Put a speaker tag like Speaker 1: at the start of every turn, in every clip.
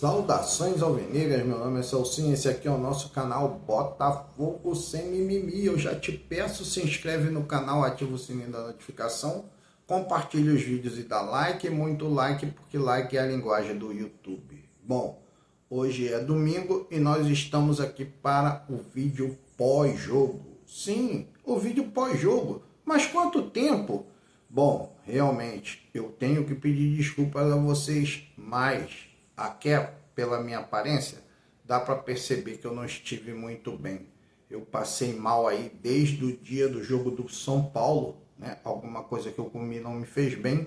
Speaker 1: Saudações alvinegras, meu nome é Celcinho, esse aqui é o nosso canal Botafogo Sem Mimimi. Eu já te peço, se inscreve no canal, ativa o sininho da notificação, compartilhe os vídeos e dá like, muito like, porque like é a linguagem do YouTube. Bom, hoje é domingo e nós estamos aqui para o vídeo pós-jogo. Sim, o vídeo pós-jogo. Mas quanto tempo? Bom, realmente, eu tenho que pedir desculpas a vocês, mas aqui, pela minha aparência, dá para perceber que eu não estive muito bem. Eu passei mal aí desde o dia do jogo do São Paulo, né? Alguma coisa que eu comi não me fez bem.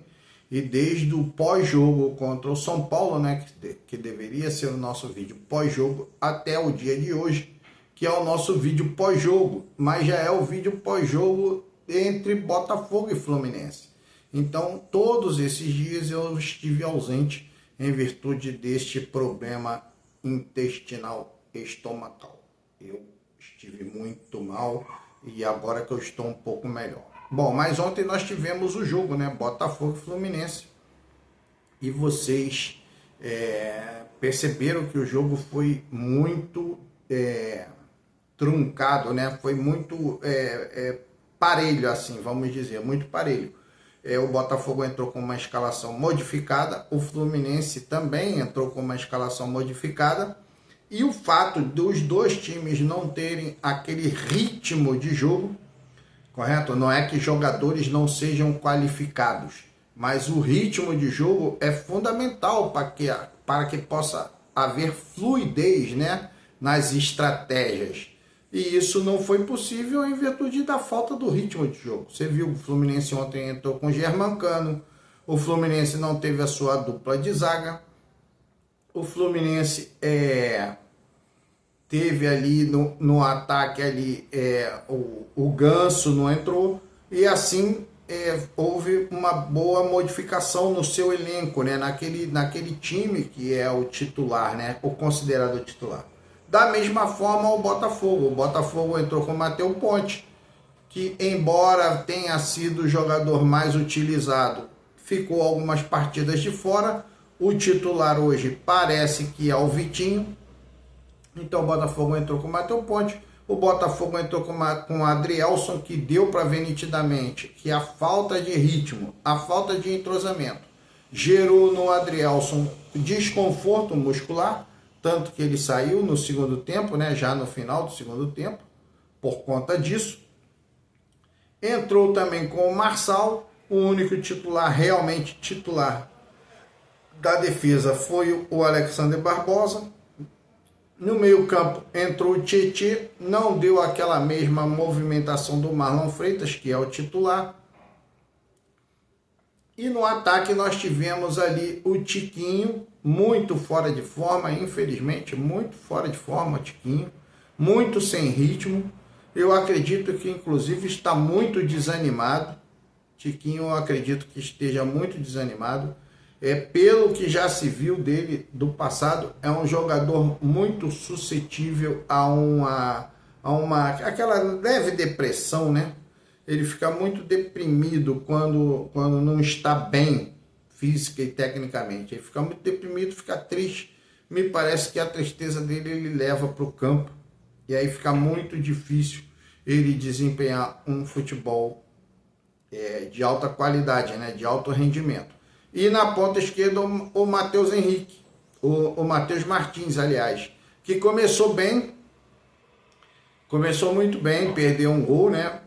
Speaker 1: E desde o pós-jogo contra o São Paulo, né? Que deveria ser o nosso vídeo pós-jogo, até o dia de hoje, que é o nosso vídeo pós-jogo. Mas já é o vídeo pós-jogo entre Botafogo e Fluminense. Então, todos esses dias eu estive ausente em virtude deste problema intestinal estomacal. Eu estive muito mal e agora que eu estou um pouco melhor. Bom, mas ontem nós tivemos o jogo, né? Botafogo e Fluminense. E vocês perceberam que o jogo foi muito truncado, né? Foi muito parelho, assim, vamos dizer, muito parelho. O Botafogo entrou com uma escalação modificada, o Fluminense também entrou com uma escalação modificada, e o fato dos dois times não terem aquele ritmo de jogo, correto? Não é que jogadores não sejam qualificados, mas o ritmo de jogo é fundamental para que possa haver fluidez, né, nas estratégias. E isso não foi possível em virtude da falta do ritmo de jogo. Você viu, o Fluminense ontem entrou com Germancano, o Fluminense não teve a sua dupla de zaga, o Fluminense teve ali no ataque ali, o Ganso não entrou, e assim houve uma boa modificação no seu elenco, né? naquele time que é o titular, né? O considerado titular. Da mesma forma o Botafogo entrou com o Matheus Ponte, que embora tenha sido o jogador mais utilizado, ficou algumas partidas de fora. O titular hoje parece que é o Vitinho. Então o Botafogo entrou com o Matheus Ponte, o Botafogo entrou com o Adrielson, que deu para ver nitidamente que a falta de ritmo, a falta de entrosamento, gerou no Adrielson desconforto muscular, tanto que ele saiu no segundo tempo, né, já no final do segundo tempo, por conta disso. Entrou também com o Marçal, o único titular, realmente titular da defesa foi o Alexander Barbosa. No meio campo entrou o Tietê, não deu aquela mesma movimentação do Marlon Freitas, que é o titular. E no ataque nós tivemos ali o Tiquinho, muito fora de forma, infelizmente, muito fora de forma, Tiquinho, muito sem ritmo. Eu acredito que inclusive está muito desanimado. Tiquinho, eu acredito que esteja muito desanimado. Pelo que já se viu dele do passado, é um jogador muito suscetível a aquela leve depressão, né? Ele fica muito deprimido quando não está bem física e tecnicamente. Ele fica muito deprimido, fica triste. Me parece que a tristeza dele ele leva para o campo. E aí fica muito difícil ele desempenhar um futebol de alta qualidade, né? De alto rendimento. E na ponta esquerda o Matheus Henrique, o Matheus Martins, aliás, que começou bem, começou muito bem, perdeu um gol, né?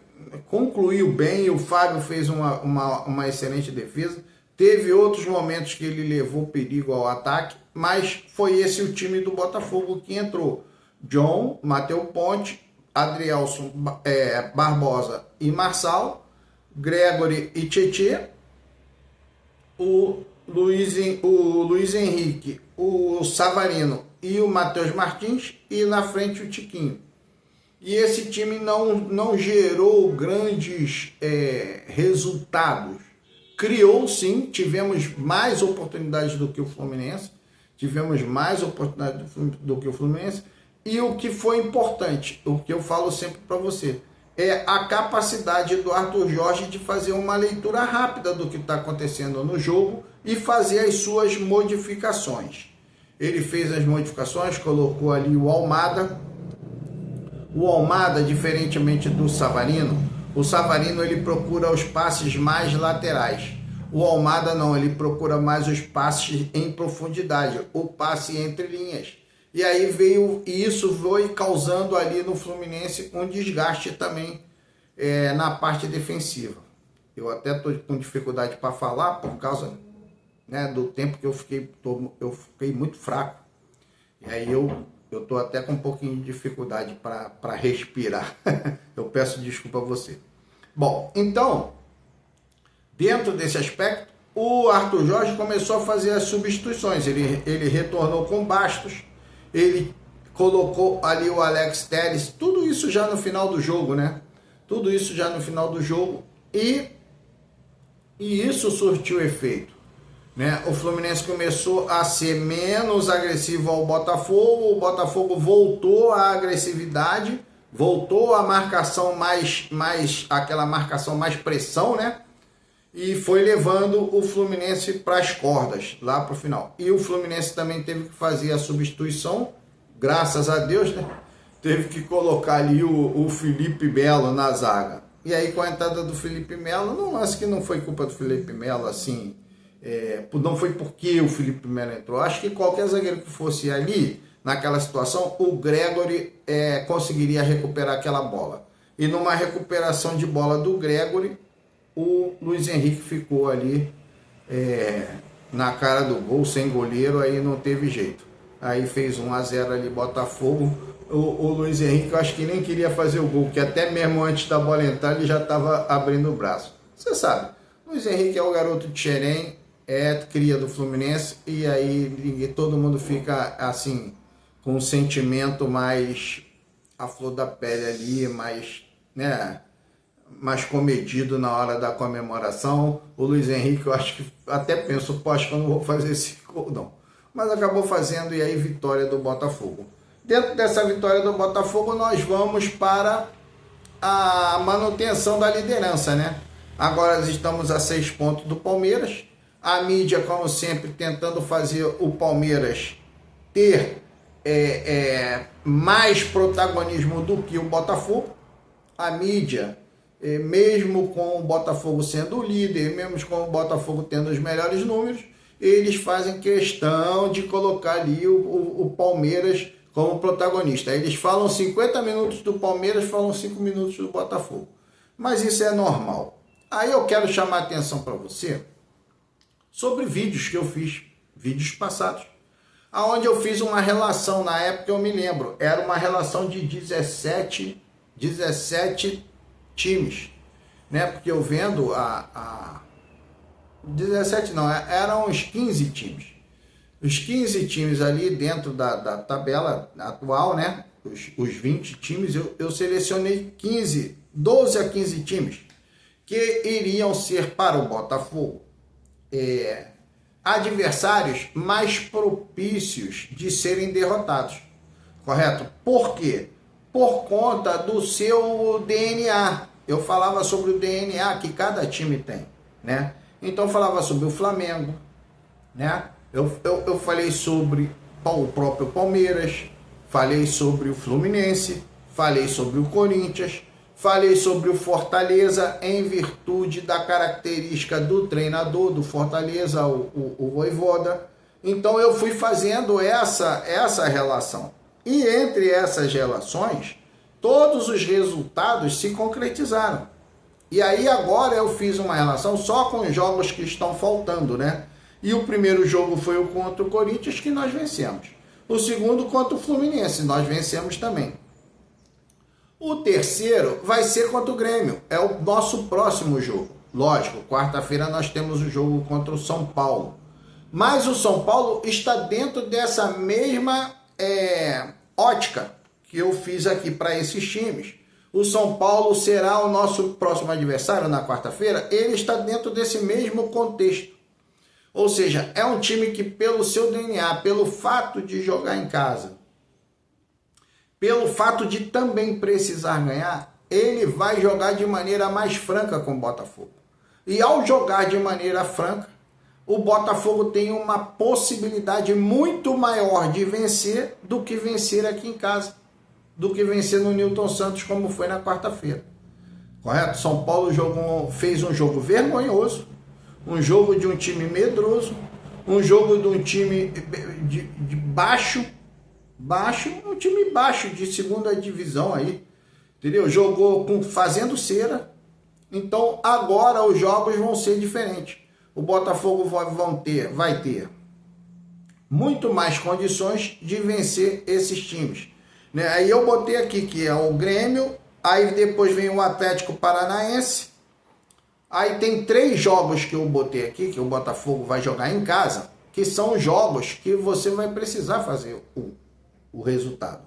Speaker 1: Concluiu bem, o Fábio fez uma excelente defesa. Teve outros momentos que ele levou perigo ao ataque, mas foi esse o time do Botafogo que entrou. John, Matheus Ponte, Adrielson, Barbosa e Marçal, Gregory e Tietê, o Luiz Henrique, o Savarino e o Matheus Martins, e na frente o Tiquinho. E esse time não gerou grandes resultados. Criou sim, tivemos mais oportunidades do que o Fluminense. E o que foi importante, o que eu falo sempre para você, é a capacidade do Arthur Jorge de fazer uma leitura rápida do que está acontecendo no jogo e fazer as suas modificações. ele fez as modificações, colocou ali o Almada. O Almada, diferentemente do Savarino, o Savarino ele procura os passes mais laterais. O Almada não, ele procura mais os passes em profundidade, o passe entre linhas. E aí isso foi causando ali no Fluminense um desgaste também na parte defensiva. Eu até estou com dificuldade para falar por causa, né, do tempo que eu fiquei muito fraco. E aí eu estou até com um pouquinho de dificuldade para respirar. Eu peço desculpa a você. Bom, então, dentro desse aspecto, o Arthur Jorge começou a fazer as substituições. Ele retornou com Bastos, ele colocou ali o Alex Telles, tudo isso já no final do jogo, né? Tudo isso já no final do jogo e isso surtiu efeito, né? O Fluminense começou a ser menos agressivo ao Botafogo, o Botafogo voltou à agressividade, voltou à marcação mais aquela marcação mais pressão, né? E foi levando o Fluminense para as cordas, lá para o final. E o Fluminense também teve que fazer a substituição, graças a Deus, né? Teve que colocar ali o Felipe Melo na zaga. E aí, com a entrada do Felipe Melo, não acho que não foi culpa do Felipe Melo, assim, não foi porque o Felipe Melo entrou. Acho que qualquer zagueiro que fosse ali, naquela situação, o Gregory conseguiria recuperar aquela bola. E numa recuperação de bola do Gregory, o Luiz Henrique ficou ali na cara do gol, sem goleiro, aí não teve jeito. Aí fez 1-0 ali, Botafogo. O Luiz Henrique, eu acho que nem queria fazer o gol, que até mesmo antes da bola entrar, ele já estava abrindo o braço. Você sabe, Luiz Henrique é o garoto de Xerém, cria do Fluminense, e aí todo mundo fica assim, com um sentimento mais à flor da pele ali, mais, né, mais comedido na hora da comemoração. O Luiz Henrique, eu acho que até penso, pô, acho que eu não vou fazer esse gol não. Mas acabou fazendo, e aí vitória do Botafogo. Dentro dessa vitória do Botafogo, nós vamos para a manutenção da liderança, né? Agora estamos a 6 pontos do Palmeiras. A mídia, como sempre, tentando fazer o Palmeiras ter mais protagonismo do que o Botafogo. A mídia, mesmo com o Botafogo sendo o líder, mesmo com o Botafogo tendo os melhores números, eles fazem questão de colocar ali o Palmeiras como protagonista. Eles falam 50 minutos do Palmeiras, falam 5 minutos do Botafogo. Mas isso é normal. Aí eu quero chamar a atenção para você sobre vídeos que eu fiz, vídeos passados, aonde eu fiz uma relação, na época eu me lembro, era uma relação de 17 times, né? Porque eu vendo 17 não, eram uns 15 times. Os 15 times ali dentro da tabela atual, né? Os 20 times, eu selecionei 12 a 15 times que iriam ser para o Botafogo adversários mais propícios de serem derrotados, correto? Por quê? Por conta do seu DNA. Eu falava sobre o DNA que cada time tem, né? Então eu falava sobre o Flamengo, né? Eu falei sobre o próprio Palmeiras, falei sobre o Fluminense, falei sobre o Corinthians, falei sobre o Fortaleza em virtude da característica do treinador do Fortaleza, o Vojvoda. Então eu fui fazendo essa relação. E entre essas relações, todos os resultados se concretizaram. E aí agora eu fiz uma relação só com os jogos que estão faltando, né? E o primeiro jogo foi o contra o Corinthians, que nós vencemos. O segundo contra o Fluminense, nós vencemos também. O terceiro vai ser contra o Grêmio, é o nosso próximo jogo. Lógico, quarta-feira nós temos o jogo contra o São Paulo. Mas o São Paulo está dentro dessa mesma ótica que eu fiz aqui para esses times. O São Paulo será o nosso próximo adversário na quarta-feira, ele está dentro desse mesmo contexto. Ou seja, é um time que pelo seu DNA, pelo fato de jogar em casa, pelo fato de também precisar ganhar, ele vai jogar de maneira mais franca com o Botafogo. E ao jogar de maneira franca, o Botafogo tem uma possibilidade muito maior de vencer do que vencer aqui em casa, do que vencer no Newton Santos, como foi na quarta-feira. Correto? São Paulo fez um jogo vergonhoso, um jogo de um time medroso, um jogo de um time de baixo, um time baixo de segunda divisão aí, entendeu? Jogou fazendo cera. Então agora os jogos vão ser diferentes. O Botafogo vai ter muito mais condições de vencer esses times, né? Aí eu botei aqui que é o Grêmio, aí depois vem o Atlético Paranaense. Aí tem 3 jogos que eu botei aqui, que o Botafogo vai jogar em casa, que são jogos que você vai precisar fazer o resultado.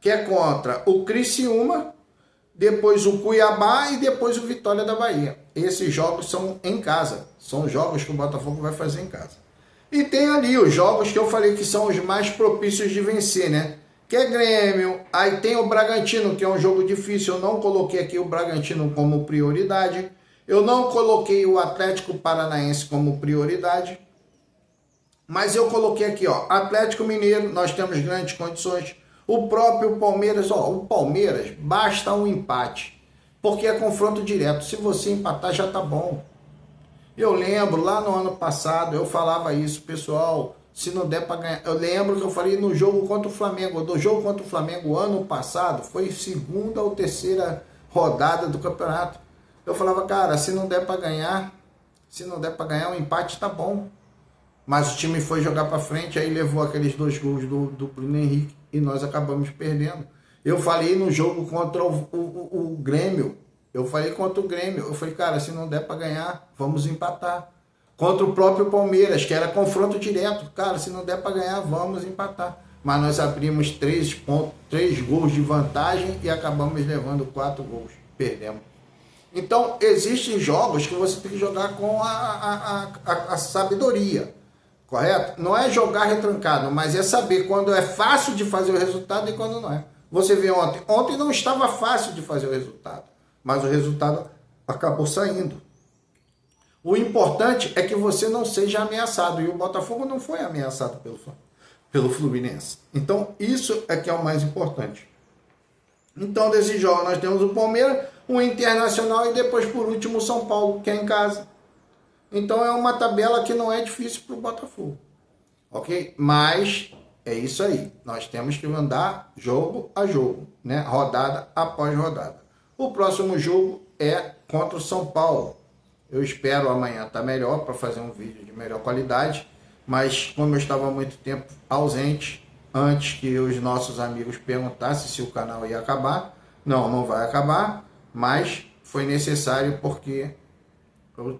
Speaker 1: Que é contra o Criciúma, depois o Cuiabá e depois o Vitória da Bahia. Esses jogos são em casa, são jogos que o Botafogo vai fazer em casa. E tem ali os jogos que eu falei que são os mais propícios de vencer, né? Que é Grêmio, aí tem o Bragantino, que é um jogo difícil, eu não coloquei aqui o Bragantino como prioridade. Eu não coloquei o Atlético Paranaense como prioridade, mas eu coloquei aqui, ó, Atlético Mineiro, nós temos grandes condições. O próprio Palmeiras, ó, o Palmeiras basta um empate, porque é confronto direto. Se você empatar já tá bom. Eu lembro lá no ano passado, eu falava isso, pessoal, se não der para ganhar. Eu lembro que eu falei no jogo contra o Flamengo, do jogo contra o Flamengo ano passado, foi segunda ou terceira rodada do campeonato. Eu falava, cara, se não der para ganhar, o empate tá bom. Mas o time foi jogar para frente, aí levou aqueles 2 gols do Bruno Henrique e nós acabamos perdendo. Eu falei no jogo contra o Grêmio, eu falei, cara, se não der para ganhar, vamos empatar. Contra o próprio Palmeiras, que era confronto direto, cara, se não der para ganhar, vamos empatar. Mas nós abrimos 3 gols de vantagem e acabamos levando 4 gols, perdemos. Então, existem jogos que você tem que jogar com a sabedoria, correto? Não é jogar retrancado, mas é saber quando é fácil de fazer o resultado e quando não é. Você vê ontem não estava fácil de fazer o resultado, mas o resultado acabou saindo. O importante é que você não seja ameaçado, e o Botafogo não foi ameaçado pelo Fluminense. Então, isso é que é o mais importante. Então, desses jogos, nós temos o Palmeiras, o Internacional e depois, por último, o São Paulo, que é em casa. Então, é uma tabela que não é difícil para o Botafogo. Ok? Mas é isso aí. Nós temos que andar jogo a jogo, né? Rodada após rodada. O próximo jogo é contra o São Paulo. Eu espero amanhã estar melhor para fazer um vídeo de melhor qualidade. Mas como eu estava há muito tempo ausente, antes que os nossos amigos perguntassem se o canal ia acabar. Não vai acabar, mas foi necessário porque eu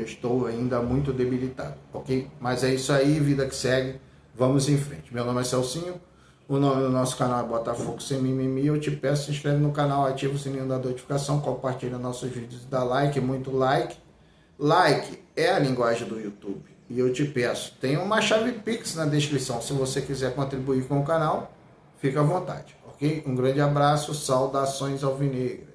Speaker 1: estou ainda muito debilitado, ok? Mas é isso aí, vida que segue, vamos em frente. Meu nome é Celcinho, o nome do nosso canal é Botafogo Sem Mimimi. Eu te peço, se inscreve no canal, ativa o sininho da notificação, compartilha nossos vídeos e dá like, muito like. Like é a linguagem do YouTube. E eu te peço, tem uma chave Pix na descrição. Se você quiser contribuir com o canal, fica à vontade, ok? Um grande abraço, saudações alvinegras.